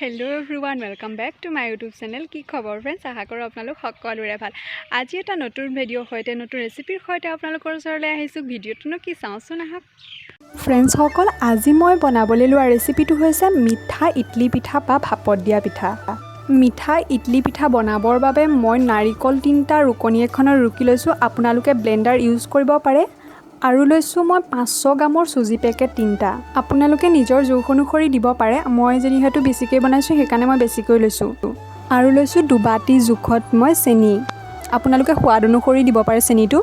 hello everyone welcome back to my YouTube channel की खबर friends आशा करो आपनालोक सकलोरे ভাল আজি এটা নতুন ভিডিও হইতে নতুন ৰেচিপিৰ হইতে আপোনালোকৰ ওচৰলৈ আহিছো ভিডিওটো কি চাওঁচোন আহক फ्रेंड्स সকল আজি মই বনাবলৈ লোৱা ৰেচিপিটো হৈছে মিঠা ইডলি পিঠা বা ভাপত দিয়া পিঠা মিঠা ইডলি পিঠা বনাবৰ বাবে মই নাৰিকল 3টা ৰুকনি এখনৰ ৰুকি লৈছো আপোনালোকে ব্লেন্ডাৰ ইউজ কৰিব পাৰে আৰু লৈছো মই 500 গ্ৰামৰ সুজি পেকেট 3টা আপোনালোকে নিজৰ জোখ অনুসৰি দিব পাৰে মই যেনিহেতু বেছিকৈ বনাইছো সেইকাৰণে মই বেছিকৈ লৈছো আৰু লৈছো দুবাটি জোখত মই চেনি আপোনালোকে সোৱাদ অনুসৰি দিব পাৰে চেনিটো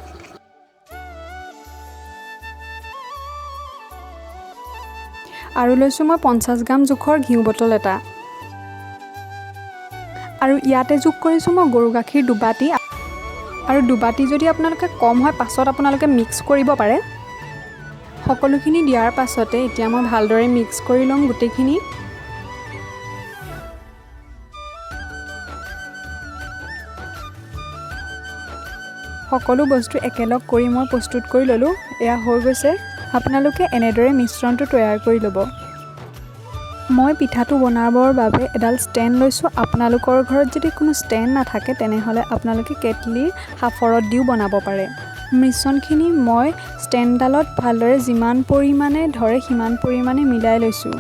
আৰু লৈছো মই 50 গ্ৰাম জোখৰ ঘিউ বটল এটা আৰু ইয়াতে যোগ কৰিছো মই গৰু গাখীৰ দুবাটি আৰু দুবাটি যদি আপোনালোকে কম হয় পাছত আপোনালোকে মিক্স কৰিব পাৰে সকলোখিনি দিয়াৰ পাছতে এতিয়া মই ভালদৰে মিক্স কৰি লম গুটেখিনি সকলো বস্তু একেলগ কৰি মই প্ৰস্তুত কৰি ললো এয়া হৈ গৈছে আপোনালোকে এনেদৰে মিশ্ৰণটো তৈয়াৰ কৰি লব মই পিঠাটো বনাবৰ বাবে এডাল ষ্টেণ্ড লৈছো আপোনালোকৰ ঘৰত যদি কোনো ষ্টেণ্ড নাথাকে তেনেহলে আপোনালোকে কেটলিৰ হাফৰত দিও বনাব পাৰে মিশ্ৰণখিনি মই ষ্টেণ্ডডালত ভালদৰে যিমান পৰিমাণে ধৰে সিমান পৰিমাণে মিলাই লৈছো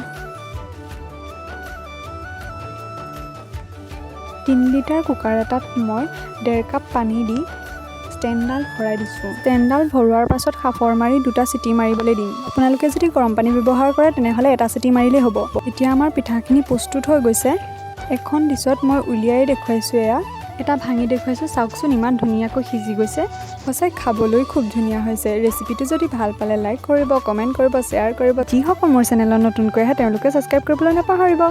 3 লিটাৰ কুকাৰ এটাত মই 1.5 কাপ পানী দি ষ্টেণ্ডডাল ভৰাই দিছো ষ্টেণ্ডডাল ভৰোৱাৰ পাছত হাফৰ মাৰি দুটা সিটি মাৰিবলৈ দিম আপোনালোকে যদি গৰম পানী ব্যৱহাৰ কৰে তেনেহলে এটা সিটি মাৰিলে হ'ব এতিয়া আমাৰ পিঠাখিনি প্ৰস্তুত হৈ গৈছে এখন ডিশত মই উলিয়াই দেখুৱাইছো এয়া এটা ভাঙি দেখুৱাইছো চাওকচোন ইমান ধুনীয়াকৈ সিজি গৈছে সঁচাই খাবলৈ খুব ধুনীয়া হৈছে ৰেচিপিটো যদি ভাল পালে লাইক কৰিব কমেন্ট কৰিব শেয়াৰ কৰিব যিসকল মোৰ চেনেলত নতুনকৈ আহে তেওঁলোকে সাবস্ক্ৰাইব কৰিবলৈ নাপাহৰিব